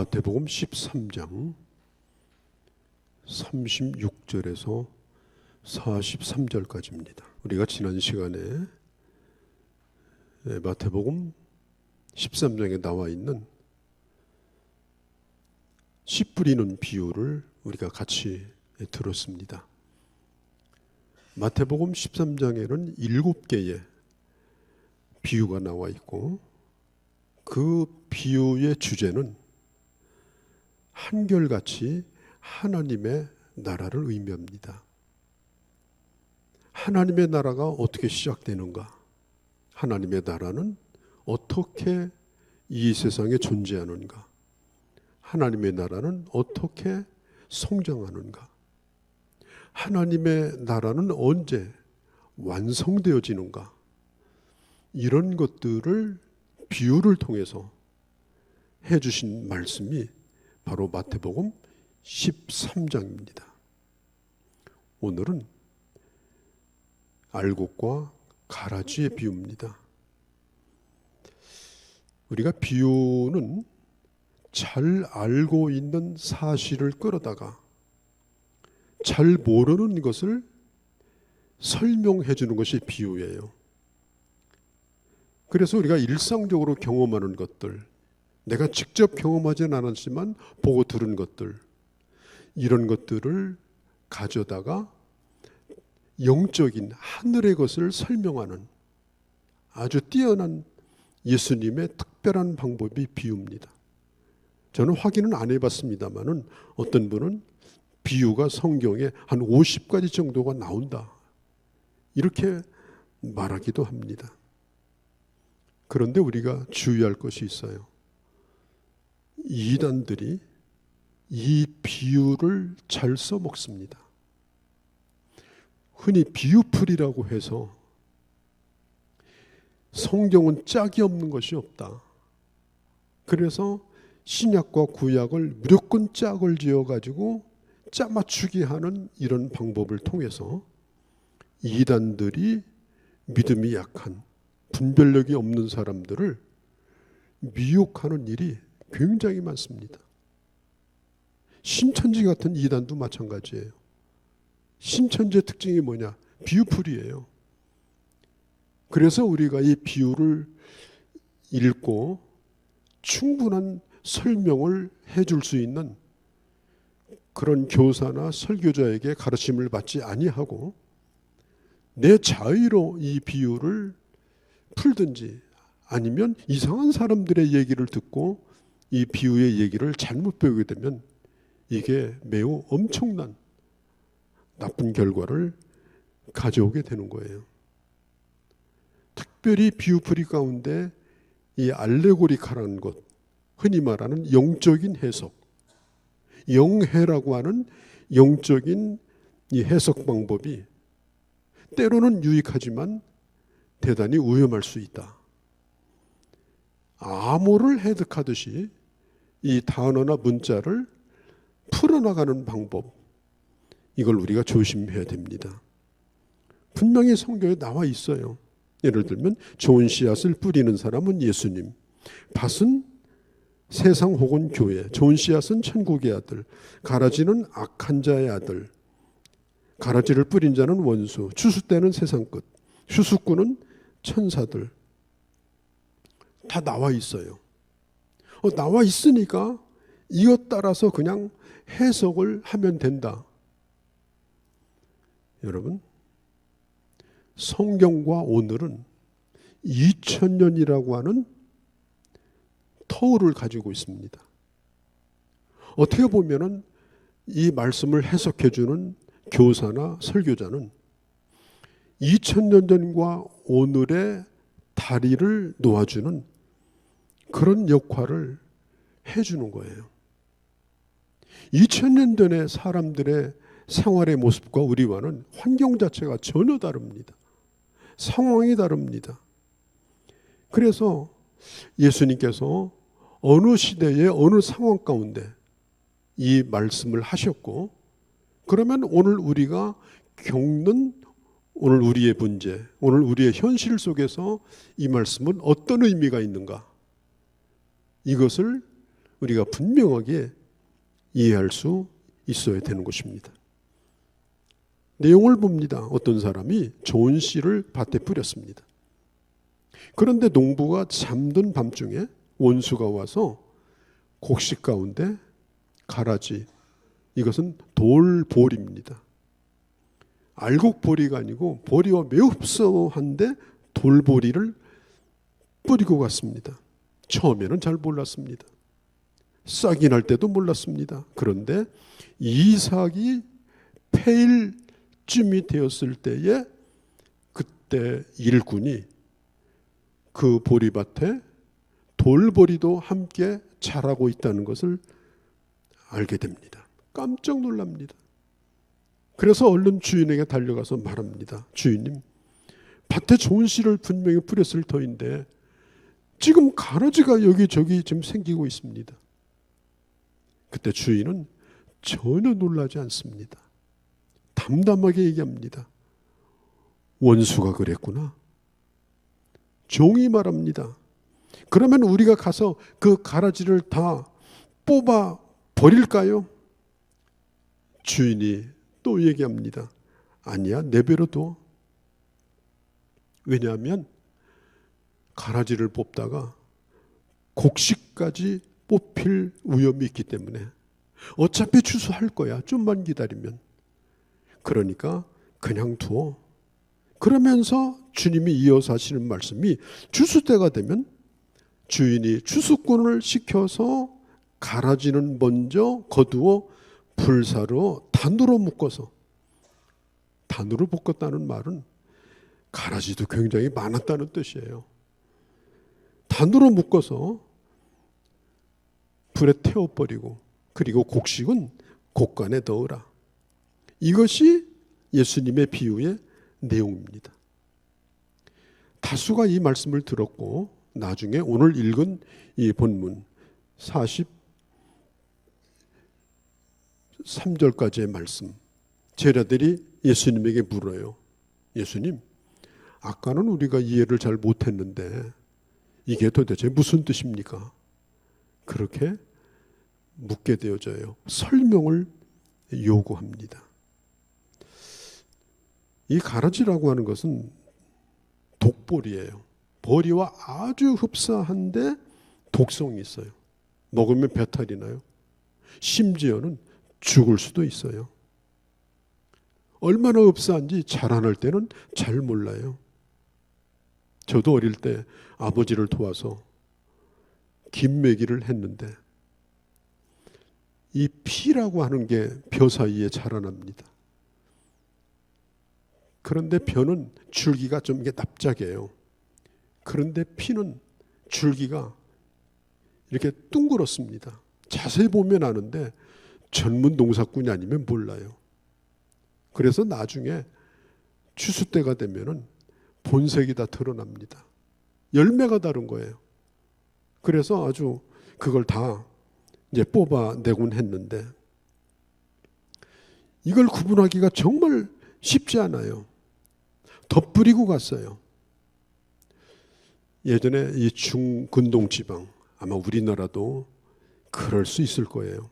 마태복음 13장 36절에서 43절까지입니다. 우리가 지난 시간에 마태복음 13장에 나와 있는 씨 뿌리는 비유를 우리가 같이 들었습니다. 마태복음 13장에는 7개의 비유가 나와 있고 그 비유의 주제는 한결같이 하나님의 나라를 의미합니다. 하나님의 나라가 어떻게 시작되는가? 하나님의 나라는 어떻게 이 세상에 존재하는가? 하나님의 나라는 어떻게 성장하는가? 하나님의 나라는 언제 완성되어지는가? 이런 것들을 비유를 통해서 해주신 말씀이 바로 마태복음 13장입니다. 오늘은 알곡과 가라지의 비유입니다. 우리가 비유는 잘 알고 있는 사실을 끌어다가 잘 모르는 것을 설명해 주는 것이 비유예요. 그래서 우리가 일상적으로 경험하는 것들, 내가 직접 경험하지는 않았지만 보고 들은 것들, 이런 것들을 가져다가 영적인 하늘의 것을 설명하는 아주 뛰어난 예수님의 특별한 방법이 비유입니다. 저는 확인은 안 해봤습니다만은 어떤 분은 비유가 성경에 한 50가지 정도가 나온다, 이렇게 말하기도 합니다. 그런데 우리가 주의할 것이 있어요. 이단들이 이 비유를 잘 써먹습니다. 흔히 비유풀이라고 해서 성경은 짝이 없는 것이 없다, 그래서 신약과 구약을 무조건 짝을 지어가지고 짜맞추기 하는 이런 방법을 통해서 이단들이 믿음이 약한, 분별력이 없는 사람들을 미혹하는 일이 굉장히 많습니다. 신천지 같은 이단도 마찬가지예요. 신천지의 특징이 뭐냐? 비유풀이에요. 그래서 우리가 이 비유를 읽고 충분한 설명을 해줄 수 있는 그런 교사나 설교자에게 가르침을 받지 아니하고 내 자의로 이 비유를 풀든지 아니면 이상한 사람들의 얘기를 듣고 이 비유의 얘기를 잘못 배우게 되면 이게 매우 엄청난 나쁜 결과를 가져오게 되는 거예요. 특별히 비유풀이 가운데 이 알레고리카라는 것, 흔히 말하는 영적인 해석, 영해라고 하는 영적인 이 해석 방법이 때로는 유익하지만 대단히 위험할 수 있다. 암호를 해석하듯이 이 단어나 문자를 풀어나가는 방법, 이걸 우리가 조심해야 됩니다. 분명히 성경에 나와 있어요. 예를 들면 좋은 씨앗을 뿌리는 사람은 예수님, 밭은 세상 혹은 교회, 좋은 씨앗은 천국의 아들, 가라지는 악한 자의 아들, 가라지를 뿌린 자는 원수, 추수때는 세상 끝, 추수꾼은 천사들. 다 나와 있어요. 나와 있으니까 이것 따라서 그냥 해석을 하면 된다. 여러분, 성경과 오늘은 2000년이라고 하는 터울을 가지고 있습니다. 어떻게 보면은 이 말씀을 해석해 주는 교사나 설교자는 2000년 전과 오늘의 다리를 놓아주는 그런 역할을 해주는 거예요. 2000년 전의 사람들의 생활의 모습과 우리와는 환경 자체가 전혀 다릅니다. 상황이 다릅니다. 그래서 예수님께서 어느 시대의 어느 상황 가운데 이 말씀을 하셨고, 그러면 오늘 우리가 겪는 오늘 우리의 문제, 오늘 우리의 현실 속에서 이 말씀은 어떤 의미가 있는가, 이것을 우리가 분명하게 이해할 수 있어야 되는 것입니다. 내용을 봅니다. 어떤 사람이 좋은 씨를 밭에 뿌렸습니다. 그런데 농부가 잠든 밤중에 원수가 와서 곡식 가운데 가라지, 이것은 돌보리입니다. 알곡보리가 아니고 보리와 매우 흡사한데 돌보리를 뿌리고 갔습니다. 처음에는 잘 몰랐습니다. 싹이 날 때도 몰랐습니다. 그런데 이삭이 폐일쯤이 되었을 때에 그때 일꾼이 그 보리밭에 돌보리도 함께 자라고 있다는 것을 알게 됩니다. 깜짝 놀랍니다. 그래서 얼른 주인에게 달려가서 말합니다. 주인님, 밭에 좋은 씨를 분명히 뿌렸을 터인데 지금 가라지가 여기저기 지금 생기고 있습니다. 그때 주인은 전혀 놀라지 않습니다. 담담하게 얘기합니다. 원수가 그랬구나. 종이 말합니다. 그러면 우리가 가서 그 가라지를 다 뽑아 버릴까요? 주인이 또 얘기합니다. 아니야, 내버려둬. 왜냐하면 가라지를 뽑다가 곡식까지 뽑힐 위험이 있기 때문에 어차피 추수할 거야. 좀만 기다리면. 그러니까 그냥 두어. 그러면서 주님이 이어서 하시는 말씀이 추수 때가 되면 주인이 추수꾼을 시켜서 가라지는 먼저 거두어 불사로 단으로 묶어서, 단으로 볶았다는 말은 가라지도 굉장히 많았다는 뜻이에요. 단으로 묶어서 불에 태워버리고 그리고 곡식은 곡간에 넣으라. 이것이 예수님의 비유의 내용입니다. 다수가 이 말씀을 들었고 나중에 오늘 읽은 이 본문 43절까지의 말씀, 제자들이 예수님에게 물어요. 예수님, 아까는 우리가 이해를 잘 못했는데 이게 도대체 무슨 뜻입니까? 그렇게 묻게 되어져요. 설명을 요구합니다. 이 가라지라고 하는 것은 독보리예요. 보리와 아주 흡사한데 독성이 있어요. 먹으면 배탈이 나요. 심지어는 죽을 수도 있어요. 얼마나 흡사한지 자라날 때는 잘 몰라요. 저도 어릴 때 아버지를 도와서 김매기를 했는데 이 피라고 하는 게 벼 사이에 자라납니다. 그런데 벼는 줄기가 좀 이게 납작해요. 그런데 피는 줄기가 이렇게 둥그렇습니다. 자세히 보면 아는데 전문 농사꾼이 아니면 몰라요. 그래서 나중에 추수 때가 되면은 본색이 다 드러납니다. 열매가 다른 거예요. 그래서 아주 그걸 다 이제 뽑아내곤 했는데 이걸 구분하기가 정말 쉽지 않아요. 덧뿌리고 갔어요. 예전에 이 중근동 지방, 아마 우리나라도 그럴 수 있을 거예요.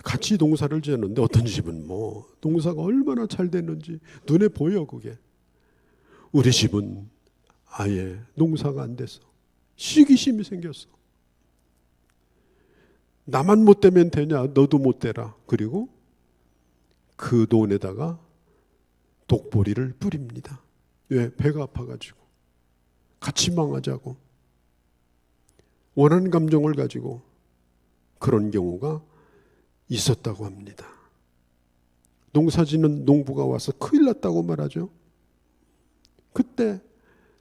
같이 농사를 지었는데 어떤 집은 뭐 농사가 얼마나 잘 됐는지 눈에 보여. 그게 우리 집은 아예 농사가 안 돼서 시기심이 생겼어. 나만 못 되면 되냐, 너도 못 되라. 그리고 그 논에다가 독보리를 뿌립니다. 왜? 배가 아파가지고 같이 망하자고 원하는 감정을 가지고 그런 경우가 있었다고 합니다. 농사짓는 농부가 와서 큰일 났다고 말하죠. 그때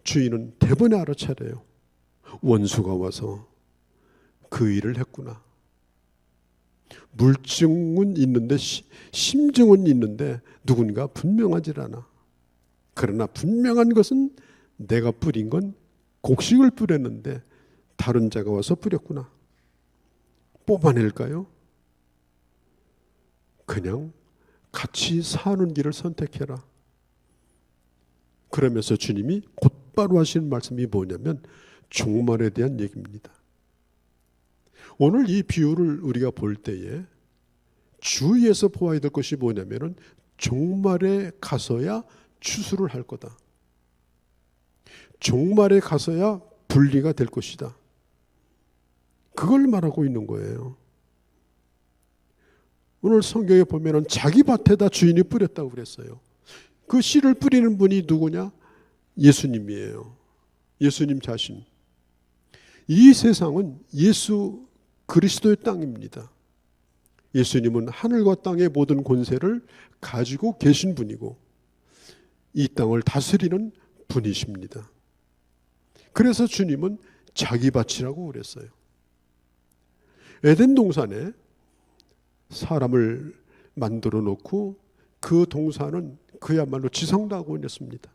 주인은 대번에 알아차려요. 원수가 와서 그 일을 했구나. 물증은 있는데 심증은 있는데 누군가 분명하지 않아. 그러나 분명한 것은 내가 뿌린 건 곡식을 뿌렸는데 다른 자가 와서 뿌렸구나. 뽑아낼까요? 그냥 같이 사는 길을 선택해라. 그러면서 주님이 곧바로 하시는 말씀이 뭐냐면 종말에 대한 얘기입니다. 오늘 이 비유를 우리가 볼 때에 주의해서 보아야 될 것이 뭐냐면은 종말에 가서야 추수를 할 거다. 종말에 가서야 분리가 될 것이다. 그걸 말하고 있는 거예요. 오늘 성경에 보면은 자기 밭에다 주인이 뿌렸다고 그랬어요. 그 씨를 뿌리는 분이 누구냐? 예수님이에요. 예수님 자신. 이 세상은 예수 그리스도의 땅입니다. 예수님은 하늘과 땅의 모든 권세를 가지고 계신 분이고 이 땅을 다스리는 분이십니다. 그래서 주님은 자기 밭이라고 그랬어요. 에덴 동산에 사람을 만들어 놓고 그 동산은 그야말로 지성낙원이었습니다.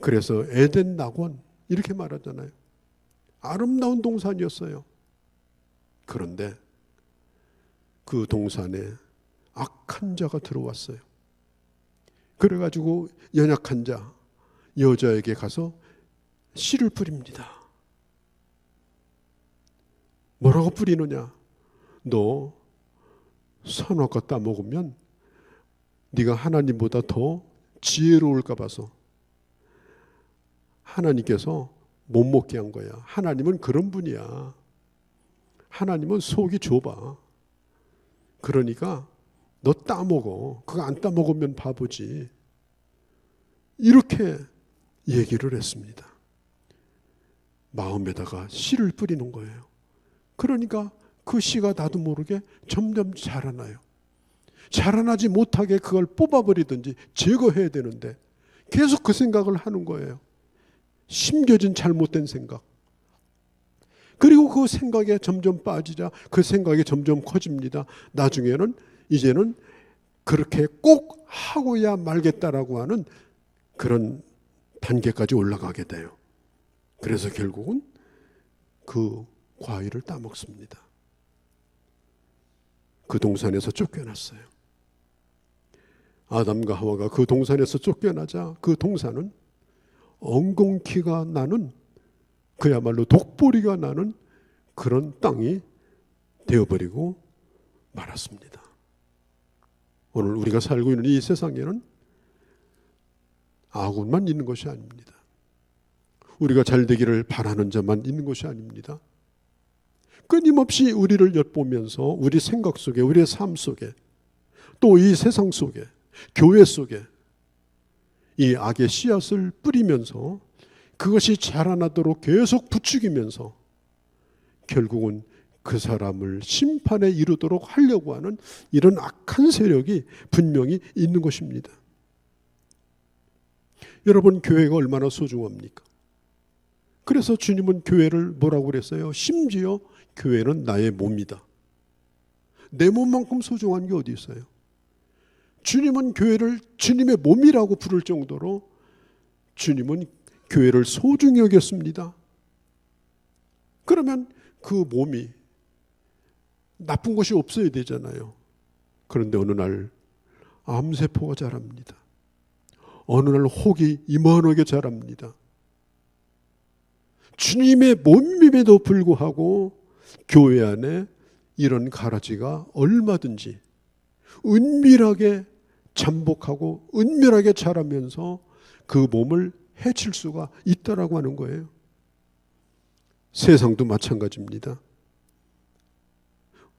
그래서 에덴 낙원 이렇게 말하잖아요. 아름다운 동산이었어요. 그런데 그 동산에 악한 자가 들어왔어요. 그래가지고 연약한 자, 여자에게 가서 씨를 뿌립니다. 뭐라고 뿌리느냐? 너 선악과 따먹으면 네가 하나님보다 더 지혜로울까 봐서 하나님께서 못 먹게 한 거야. 하나님은 그런 분이야. 하나님은 속이 좁아. 그러니까 너 따먹어. 그거 안 따먹으면 바보지. 이렇게 얘기를 했습니다. 마음에다가 씨를 뿌리는 거예요. 그러니까 그 씨가 나도 모르게 점점 자라나요. 자라나지 못하게 그걸 뽑아버리든지 제거해야 되는데 계속 그 생각을 하는 거예요. 심겨진 잘못된 생각. 그리고 그 생각에 점점 빠지자 그 생각이 점점 커집니다. 나중에는 이제는 그렇게 꼭 하고야 말겠다라고 하는 그런 단계까지 올라가게 돼요. 그래서 결국은 그 과일을 따먹습니다. 그 동산에서 쫓겨났어요. 아담과 하와가 그 동산에서 쫓겨나자 그 동산은 엉겅퀴가 나는 그야말로 독보리가 나는 그런 땅이 되어버리고 말았습니다. 오늘 우리가 살고 있는 이 세상에는 아군만 있는 것이 아닙니다. 우리가 잘 되기를 바라는 자만 있는 것이 아닙니다. 끊임없이 우리를 엿보면서 우리 생각 속에 우리의 삶 속에 또 이 세상 속에 교회 속에 이 악의 씨앗을 뿌리면서 그것이 자라나도록 계속 부추기면서 결국은 그 사람을 심판에 이르도록 하려고 하는 이런 악한 세력이 분명히 있는 것입니다. 여러분, 교회가 얼마나 소중합니까? 그래서 주님은 교회를 뭐라고 그랬어요? 심지어 교회는 나의 몸이다. 내 몸만큼 소중한 게 어디 있어요? 주님은 교회를 주님의 몸이라고 부를 정도로 주님은 교회를 소중히 여겼습니다. 그러면 그 몸이 나쁜 것이 없어야 되잖아요. 그런데 어느 날 암세포가 자랍니다. 어느 날 혹이 이만하게 자랍니다. 주님의 몸임에도 불구하고 교회 안에 이런 가라지가 얼마든지 은밀하게 잠복하고 은밀하게 자라면서 그 몸을 해칠 수가 있다라고 하는 거예요. 세상도 마찬가지입니다.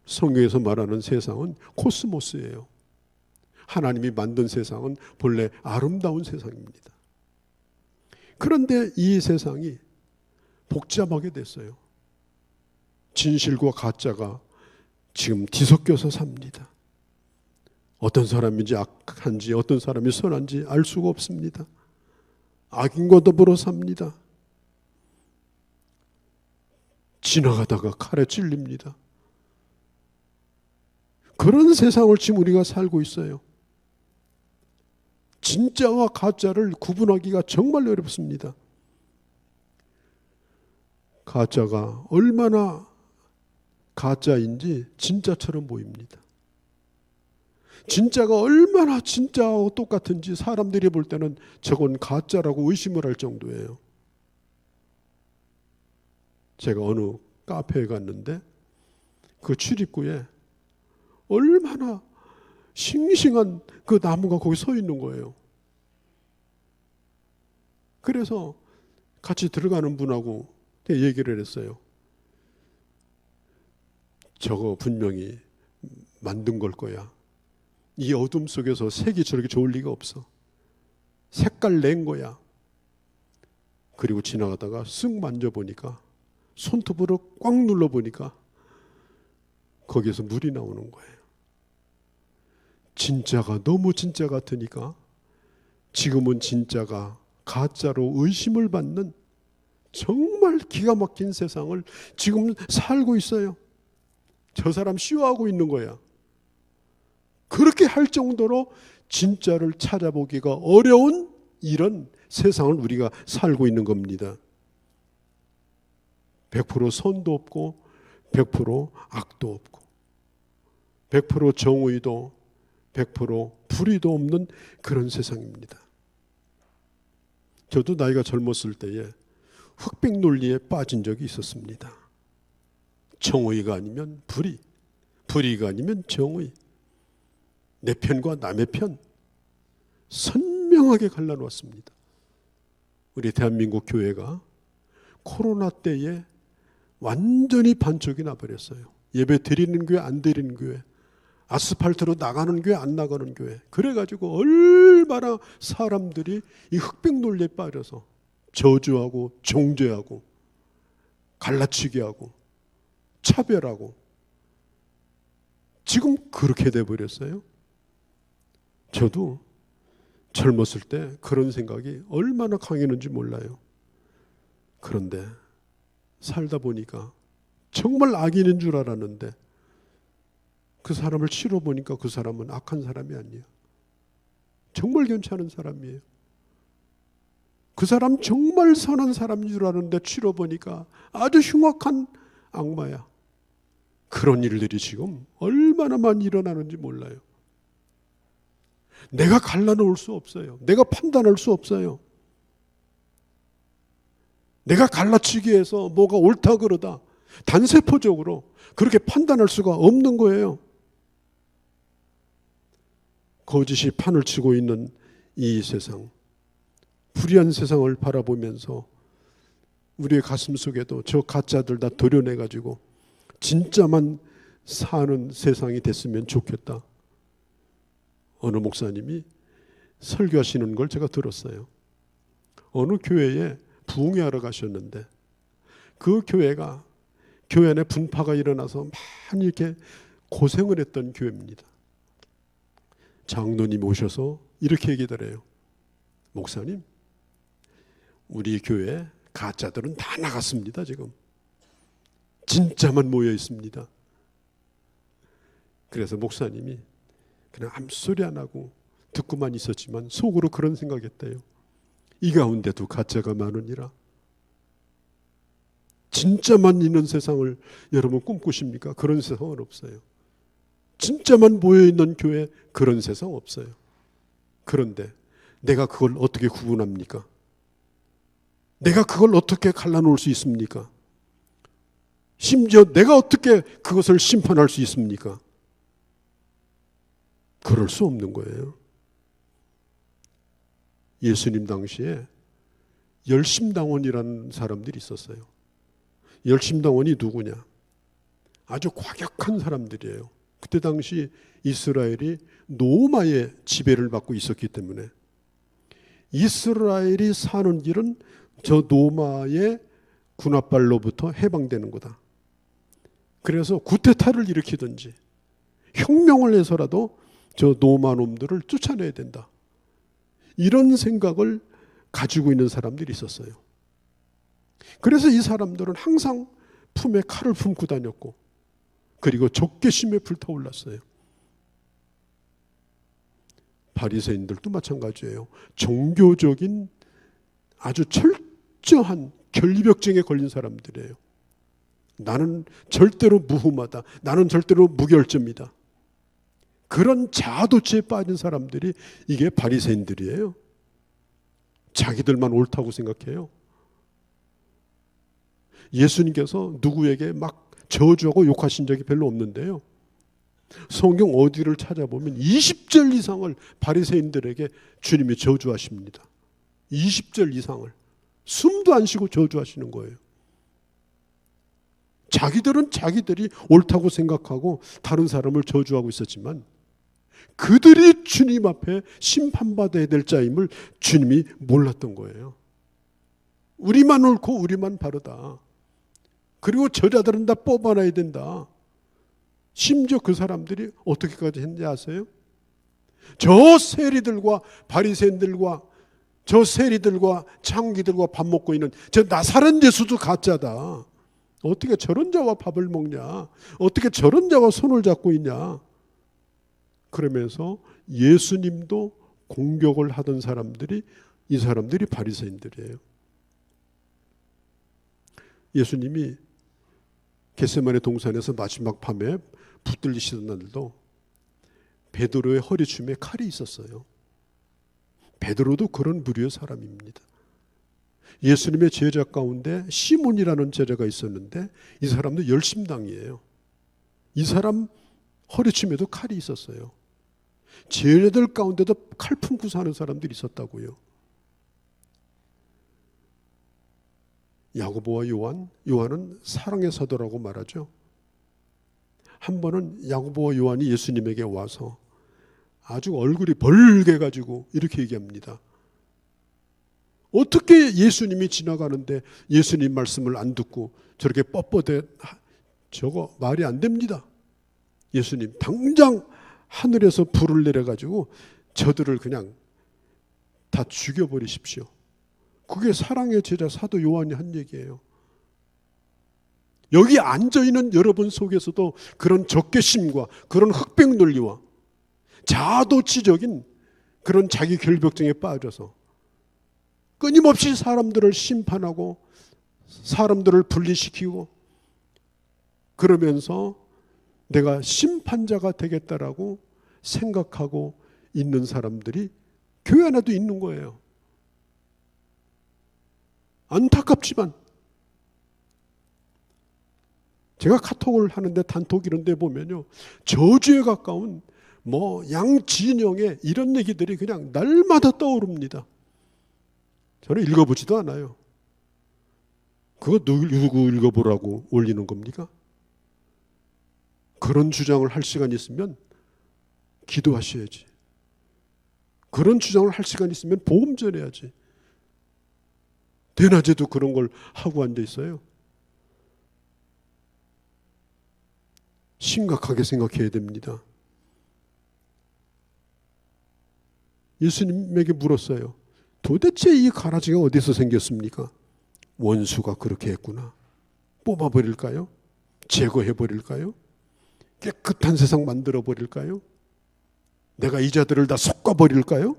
성경에서 말하는 세상은 코스모스예요. 하나님이 만든 세상은 본래 아름다운 세상입니다. 그런데 이 세상이 복잡하게 됐어요. 진실과 가짜가 지금 뒤섞여서 삽니다. 어떤 사람인지 악한지 어떤 사람이 선한지 알 수가 없습니다. 악인과 더불어 삽니다. 지나가다가 칼에 찔립니다. 그런 세상을 지금 우리가 살고 있어요. 진짜와 가짜를 구분하기가 정말 어렵습니다. 가짜가 얼마나 가짜인지 진짜처럼 보입니다. 진짜가 얼마나 진짜하고 똑같은지 사람들이 볼 때는 저건 가짜라고 의심을 할 정도예요. 제가 어느 카페에 갔는데 그 출입구에 얼마나 싱싱한 그 나무가 거기 서 있는 거예요. 그래서 같이 들어가는 분하고 얘기를 했어요. 저거 분명히 만든 걸 거야. 이 어둠 속에서 색이 저렇게 좋을 리가 없어. 색깔 낸 거야. 그리고 지나가다가 쓱 만져보니까, 손톱으로 꽉 눌러보니까 거기에서 물이 나오는 거예요. 진짜가 너무 진짜 같으니까 지금은 진짜가 가짜로 의심을 받는 정말 기가 막힌 세상을 지금 살고 있어요. 저 사람 쇼하고 있는 거야. 그렇게 할 정도로 진짜를 찾아보기가 어려운 이런 세상을 우리가 살고 있는 겁니다. 100% 선도 없고 100% 악도 없고 100% 정의도 100% 불의도 없는 그런 세상입니다. 저도 나이가 젊었을 때에 흑백 논리에 빠진 적이 있었습니다. 정의가 아니면 불의, 불의가 아니면 정의, 내 편과 남의 편 선명하게 갈라놓았습니다. 우리 대한민국 교회가 코로나 때에 완전히 반쪽이 나버렸어요. 예배 드리는 교회, 안 드리는 교회, 아스팔트로 나가는 교회, 안 나가는 교회. 그래가지고 얼마나 사람들이 이 흑백 논리에 빠져서 저주하고 정죄하고 갈라치기 하고 차별하고 지금 그렇게 돼버렸어요. 저도 젊었을 때 그런 생각이 얼마나 강했는지 몰라요. 그런데 살다 보니까 정말 악인인 줄 알았는데 그 사람을 치러보니까 그 사람은 악한 사람이 아니에요. 정말 괜찮은 사람이에요. 그 사람 정말 선한 사람인 줄 알았는데 치러보니까 아주 흉악한 악마야. 그런 일들이 지금 얼마나 많이 일어나는지 몰라요. 내가 갈라놓을 수 없어요. 내가 판단할 수 없어요. 내가 갈라치기 해서 뭐가 옳다 그러다 단세포적으로 그렇게 판단할 수가 없는 거예요. 거짓이 판을 치고 있는 이 세상, 불의한 세상을 바라보면서 우리의 가슴 속에도 저 가짜들 다 도려내가지고 진짜만 사는 세상이 됐으면 좋겠다. 어느 목사님이 설교하시는 걸 제가 들었어요. 어느 교회에 부흥회하러 가셨는데 그 교회가 교회 안에 분파가 일어나서 많이 이렇게 고생을 했던 교회입니다. 장로님 오셔서 이렇게 얘기더래요. 목사님, 우리 교회 가짜들은 다 나갔습니다. 지금 진짜만 모여 있습니다. 그래서 목사님이 그냥 아무 소리 안 하고 듣고만 있었지만 속으로 그런 생각했대요. 이 가운데도 가짜가 많으니라. 진짜만 있는 세상을 여러분 꿈꾸십니까? 그런 세상은 없어요. 진짜만 모여있는 교회, 그런 세상 없어요. 그런데 내가 그걸 어떻게 구분합니까? 내가 그걸 어떻게 갈라놓을 수 있습니까? 심지어 내가 어떻게 그것을 심판할 수 있습니까? 그럴 수 없는 거예요. 예수님 당시에 열심당원이라는 사람들이 있었어요. 열심당원이 누구냐? 아주 과격한 사람들이에요. 그때 당시 이스라엘이 로마의 지배를 받고 있었기 때문에 이스라엘이 사는 길은 저 로마의 군합발로부터 해방되는 거다. 그래서 구테타를 일으키든지 혁명을 해서라도 저 로마 놈들을 쫓아내야 된다. 이런 생각을 가지고 있는 사람들이 있었어요. 그래서 이 사람들은 항상 품에 칼을 품고 다녔고 그리고 적개심에 불타올랐어요. 바리새인들도 마찬가지예요. 종교적인 아주 철저한 결벽증에 걸린 사람들이에요. 나는 절대로 무흠하다. 나는 절대로 무결점이다. 그런 자아도취에 빠진 사람들이 이게 바리새인들이에요. 자기들만 옳다고 생각해요. 예수님께서 누구에게 막 저주하고 욕하신 적이 별로 없는데요. 성경 어디를 찾아보면 20절 이상을 바리새인들에게 주님이 저주하십니다. 20절 이상을. 숨도 안 쉬고 저주하시는 거예요. 자기들은 자기들이 옳다고 생각하고 다른 사람을 저주하고 있었지만 그들이 주님 앞에 심판받아야 될 자임을 주님이 몰랐던 거예요. 우리만 옳고 우리만 바르다. 그리고 저자들은 다 뽑아놔야 된다. 심지어 그 사람들이 어떻게까지 했는지 아세요? 저 세리들과 바리새인들과 저 세리들과 창기들과 밥 먹고 있는 저 나사렛 예수도 가짜다. 어떻게 저런 자와 밥을 먹냐? 어떻게 저런 자와 손을 잡고 있냐? 그러면서 예수님도 공격을 하던 사람들이 이 사람들이 바리새인들이에요. 예수님이 겟세마네 동산에서 마지막 밤에 붙들리시던 날도 베드로의 허리춤에 칼이 있었어요. 베드로도 그런 부류의 사람입니다. 예수님의 제자 가운데 시몬이라는 제자가 있었는데 이 사람도 열심당이에요. 이 사람 허리춤에도 칼이 있었어요. 제자들 가운데도 칼 품고 사는 사람들이 있었다고요. 야고보와 요한은 사랑의 사도라고 말하죠. 한 번은 야고보와 요한이 예수님에게 와서 아주 얼굴이 벌게가지고 이렇게 얘기합니다. 어떻게 예수님이 지나가는데 예수님 말씀을 안 듣고 저렇게 뻣뻣해, 저거 말이 안 됩니다. 예수님 당장 하늘에서 불을 내려가지고 저들을 그냥 다 죽여버리십시오. 그게 사랑의 제자 사도 요한이 한 얘기예요. 여기 앉아있는 여러분 속에서도 그런 적개심과 그런 흑백 논리와 자아도취적인 그런 자기 결벽증에 빠져서 끊임없이 사람들을 심판하고 사람들을 분리시키고 그러면서 내가 심판자가 되겠다라고 생각하고 있는 사람들이 교회 안에도 있는 거예요. 안타깝지만 제가 카톡을 하는데 단톡 이런 데 보면요, 저주에 가까운 양진영의 이런 얘기들이 그냥 날마다 떠오릅니다. 저는 읽어보지도 않아요. 그거 누구 읽어보라고 올리는 겁니까? 그런 주장을 할 시간 있으면 기도하셔야지. 그런 주장을 할 시간 있으면 복음 전해야지. 대낮에도 그런 걸 하고 앉아 있어요. 심각하게 생각해야 됩니다. 예수님에게 물었어요. 도대체 이 가라지가 어디서 생겼습니까? 원수가 그렇게 했구나. 뽑아버릴까요? 제거해버릴까요? 깨끗한 세상 만들어버릴까요? 내가 이 자들을 다 섞어버릴까요?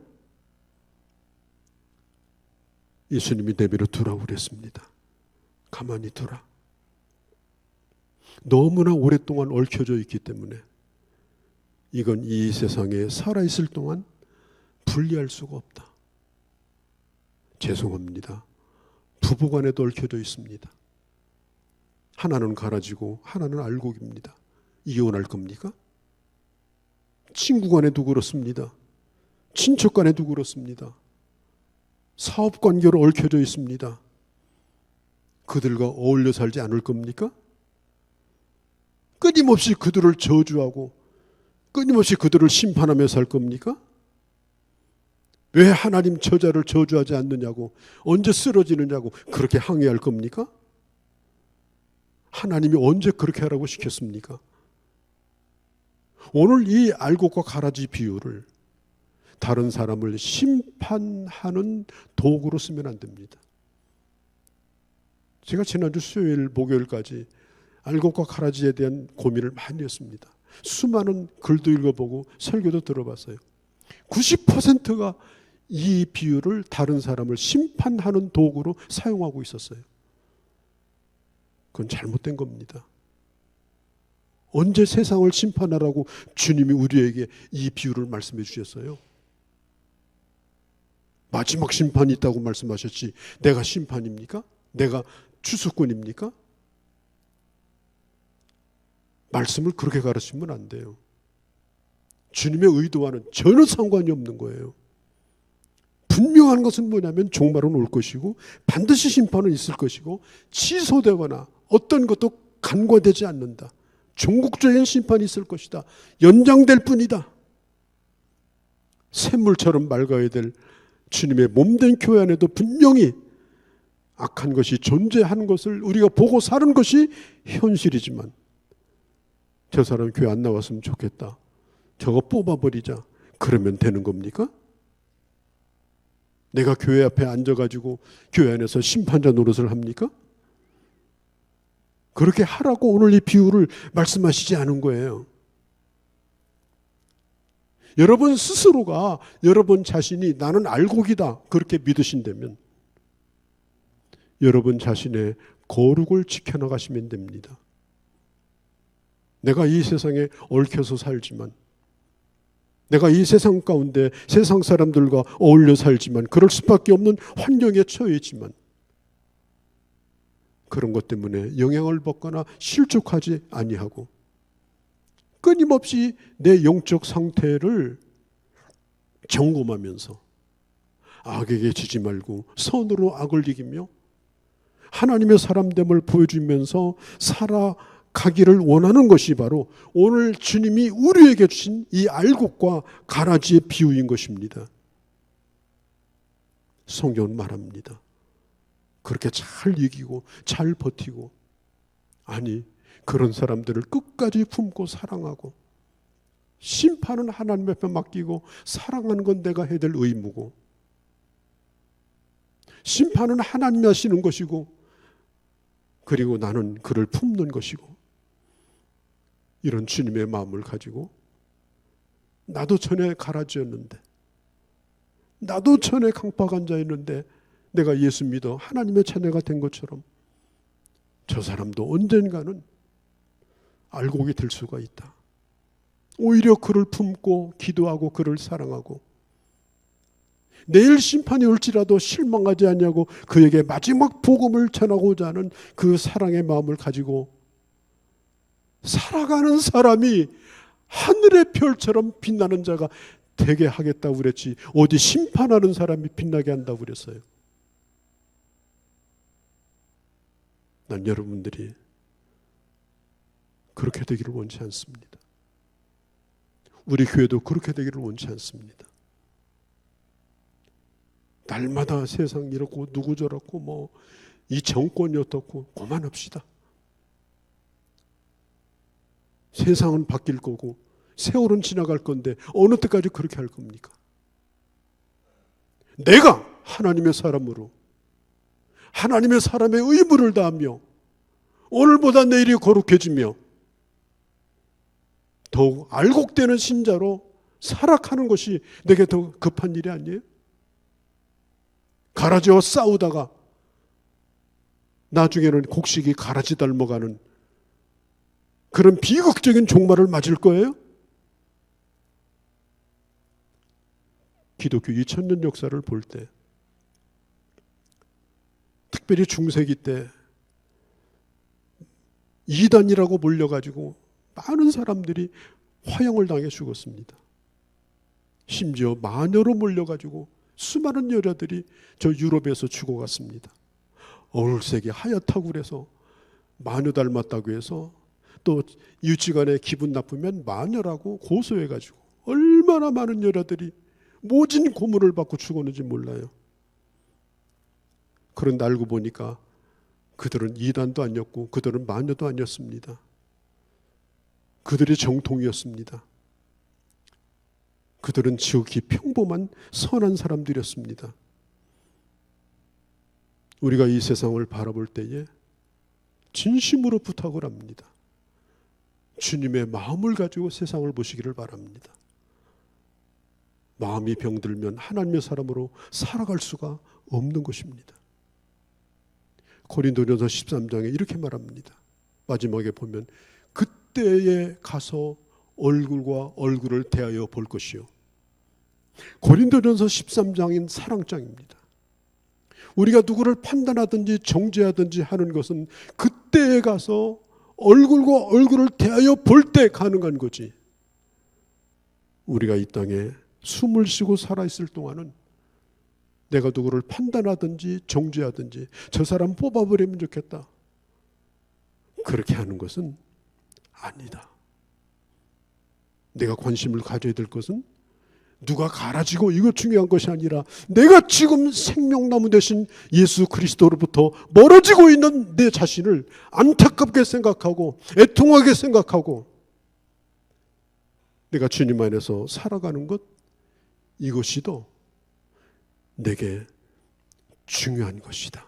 예수님이 내버려 두라고 그랬습니다. 가만히 두라. 너무나 오랫동안 얽혀져 있기 때문에 이건 이 세상에 살아있을 동안 분리할 수가 없다. 죄송합니다. 부부간에도 얽혀져 있습니다. 하나는 가라지고 하나는 알곡입니다. 이혼할 겁니까? 친구간에도 그렇습니다. 친척간에도 그렇습니다. 사업관계로 얽혀져 있습니다. 그들과 어울려 살지 않을 겁니까? 끊임없이 그들을 저주하고 끊임없이 그들을 심판하며 살 겁니까? 왜 하나님 저자를 저주하지 않느냐고, 언제 쓰러지느냐고 그렇게 항의할 겁니까? 하나님이 언제 그렇게 하라고 시켰습니까? 오늘 이 알곡과 가라지 비유를 다른 사람을 심판하는 도구로 쓰면 안 됩니다. 제가 지난주 수요일 목요일까지 알곡과 가라지에 대한 고민을 많이 했습니다. 수많은 글도 읽어보고 설교도 들어봤어요. 90%가 이 비유를 다른 사람을 심판하는 도구로 사용하고 있었어요. 그건 잘못된 겁니다. 언제 세상을 심판하라고 주님이 우리에게 이 비유를 말씀해 주셨어요? 마지막 심판이 있다고 말씀하셨지 내가 심판입니까? 내가 추수꾼입니까? 말씀을 그렇게 가르치면 안 돼요. 주님의 의도와는 전혀 상관이 없는 거예요. 분명한 것은 뭐냐면 종말은 올 것이고 반드시 심판은 있을 것이고 취소되거나 어떤 것도 간과되지 않는다. 종국적인 심판이 있을 것이다. 연장될 뿐이다. 샘물처럼 맑아야 될 주님의 몸된 교회 안에도 분명히 악한 것이 존재하는 것을 우리가 보고 사는 것이 현실이지만, 저 사람 교회 안 나왔으면 좋겠다, 저거 뽑아버리자, 그러면 되는 겁니까? 내가 교회 앞에 앉아가지고 교회 안에서 심판자 노릇을 합니까? 그렇게 하라고 오늘 이 비유를 말씀하시지 않은 거예요. 여러분 스스로가 여러분 자신이 나는 알곡이다 그렇게 믿으신다면 여러분 자신의 거룩을 지켜나가시면 됩니다. 내가 이 세상에 얽혀서 살지만, 내가 이 세상 가운데 세상 사람들과 어울려 살지만, 그럴 수밖에 없는 환경에 처해 있지만, 그런 것 때문에 영향을 받거나 실족하지 아니하고 끊임없이 내 영적 상태를 점검하면서 악에게 지지 말고 선으로 악을 이기며 하나님의 사람됨을 보여주면서 살아가기를 원하는 것이 바로 오늘 주님이 우리에게 주신 이 알곡과 가라지의 비유인 것입니다. 성경은 말합니다. 그렇게 잘 이기고 잘 버티고, 아니 그런 사람들을 끝까지 품고 사랑하고, 심판은 하나님 앞에 맡기고 사랑하는 건 내가 해야 될 의무고, 심판은 하나님이 하시는 것이고, 그리고 나는 그를 품는 것이고, 이런 주님의 마음을 가지고 나도 전에 가라지였는데, 나도 전에 강박한 자였는데 내가 예수 믿어 하나님의 자녀가 된 것처럼 저 사람도 언젠가는 알곡이 될 수가 있다. 오히려 그를 품고 기도하고 그를 사랑하고, 내일 심판이 올지라도 실망하지 않냐고 그에게 마지막 복음을 전하고자 하는 그 사랑의 마음을 가지고 살아가는 사람이 하늘의 별처럼 빛나는 자가 되게 하겠다고 그랬지, 어디 심판하는 사람이 빛나게 한다고 그랬어요. 난 여러분들이 그렇게 되기를 원치 않습니다. 우리 교회도 그렇게 되기를 원치 않습니다. 날마다 세상 이렇고 누구 저렇고 뭐 이 정권이 어떻고 그만합시다. 세상은 바뀔 거고 세월은 지나갈 건데 어느 때까지 그렇게 할 겁니까? 내가 하나님의 사람으로 하나님의 사람의 의무를 다하며 오늘보다 내일이 거룩해지며 더욱 알곡되는 신자로 살아가는 것이 내게 더 급한 일이 아니에요? 가라지와 싸우다가 나중에는 곡식이 가라지 닮아가는 그런 비극적인 종말을 맞을 거예요? 기독교 2000년 역사를 볼 때, 특별히 중세기 때 이단이라고 몰려가지고 많은 사람들이 화형을 당해 죽었습니다. 심지어 마녀로 몰려가지고 수많은 여자들이 저 유럽에서 죽어갔습니다. 얼색이 하얗다고 그래서 마녀 닮았다고 해서 또 유치관에 기분 나쁘면 마녀라고 고소해가지고 얼마나 많은 여자들이 모진 고문을 받고 죽었는지 몰라요. 그런데 알고 보니까 그들은 이단도 아니었고 그들은 마녀도 아니었습니다. 그들의 정통이었습니다. 그들은 지극히 평범한 선한 사람들이었습니다. 우리가 이 세상을 바라볼 때에 진심으로 부탁을 합니다. 주님의 마음을 가지고 세상을 보시기를 바랍니다. 마음이 병들면 하나님의 사람으로 살아갈 수가 없는 것입니다. 고린도전서 13장에 이렇게 말합니다. 마지막에 보면 그때에 가서 얼굴과 얼굴을 대하여 볼 것이요. 고린도전서 13장인 사랑장입니다. 우리가 누구를 판단하든지 정죄하든지 하는 것은 그때에 가서 얼굴과 얼굴을 대하여 볼 때 가능한 거지. 우리가 이 땅에 숨을 쉬고 살아있을 동안은 내가 누구를 판단하든지 정죄하든지 저 사람 뽑아버리면 좋겠다, 그렇게 하는 것은 아니다. 내가 관심을 가져야 될 것은 누가 갈아지고 이것 중요한 것이 아니라 내가 지금 생명나무 되신 예수 그리스도로부터 멀어지고 있는 내 자신을 안타깝게 생각하고 애통하게 생각하고 내가 주님 안에서 살아가는 것, 이것이 더 내게 중요한 것이다.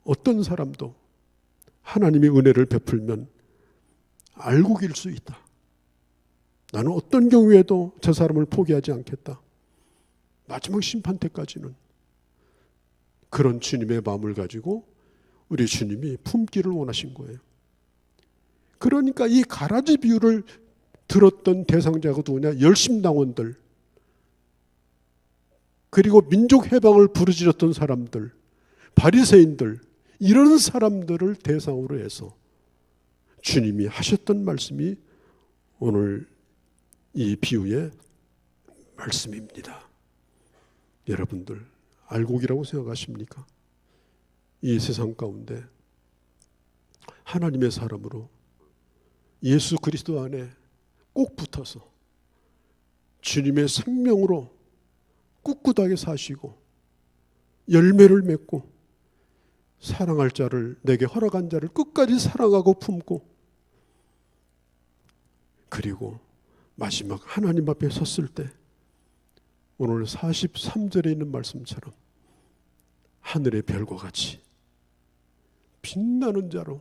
어떤 사람도 하나님의 은혜를 베풀면 알곡일 수 있다. 나는 어떤 경우에도 저 사람을 포기하지 않겠다. 마지막 심판 때까지는. 그런 주님의 마음을 가지고 우리 주님이 품기를 원하신 거예요. 그러니까 이 가라지 비유를 들었던 대상자가 누구냐? 열심당원들, 그리고 민족 해방을 부르짖었던 사람들, 바리새인들, 이런 사람들을 대상으로 해서 주님이 하셨던 말씀이 오늘 이 비유의 말씀입니다. 여러분들 알곡이라고 생각하십니까? 이 세상 가운데 하나님의 사람으로 예수 그리스도 안에 꼭 붙어서 주님의 생명으로 꿋꿋하게 사시고 열매를 맺고 사랑할 자를, 내게 허락한 자를 끝까지 사랑하고 품고, 그리고 마지막 하나님 앞에 섰을 때 오늘 43절에 있는 말씀처럼 하늘의 별과 같이 빛나는 자로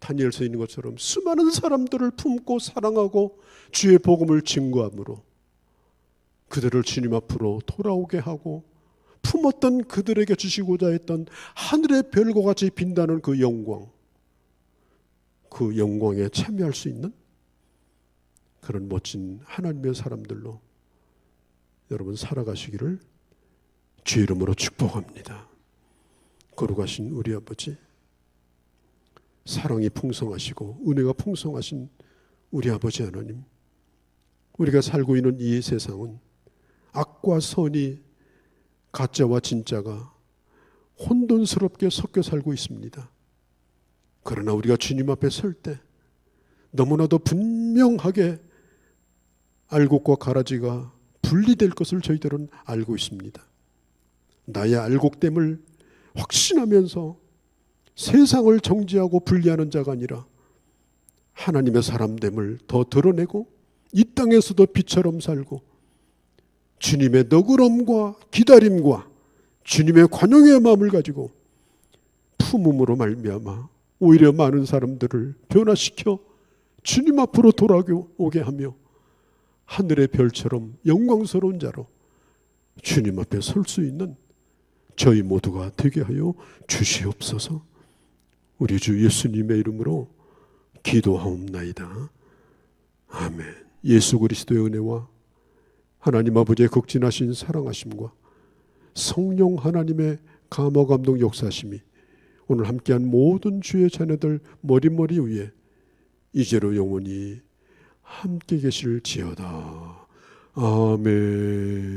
다니엘서에 있는 것처럼 수많은 사람들을 품고 사랑하고 주의 복음을 증거함으로 그들을 주님 앞으로 돌아오게 하고 품었던 그들에게 주시고자 했던 하늘의 별과 같이 빛나는 그 영광, 그 영광에 참여할 수 있는 그런 멋진 하나님의 사람들로 여러분 살아가시기를 주의 이름으로 축복합니다. 거룩하신 우리 아버지, 사랑이 풍성하시고 은혜가 풍성하신 우리 아버지 하나님, 우리가 살고 있는 이 세상은 악과 선이, 가짜와 진짜가 혼돈스럽게 섞여 살고 있습니다. 그러나 우리가 주님 앞에 설 때 너무나도 분명하게 알곡과 가라지가 분리될 것을 저희들은 알고 있습니다. 나의 알곡됨을 확신하면서 세상을 정죄하고 분리하는 자가 아니라 하나님의 사람됨을 더 드러내고 이 땅에서도 빛처럼 살고 주님의 너그러움과 기다림과 주님의 관용의 마음을 가지고 품음으로 말미암아 오히려 많은 사람들을 변화시켜 주님 앞으로 돌아오게 하며 하늘의 별처럼 영광스러운 자로 주님 앞에 설 수 있는 저희 모두가 되게 하여 주시옵소서. 우리 주 예수님의 이름으로 기도하옵나이다. 아멘. 예수 그리스도의 은혜와 하나님 아버지의 극진하신 사랑하심과 성령 하나님의 감화 감동 역사심이 오늘 함께한 모든 주의 자녀들 머리머리 위에 이제로 영원히 함께 계실지어다. 아멘.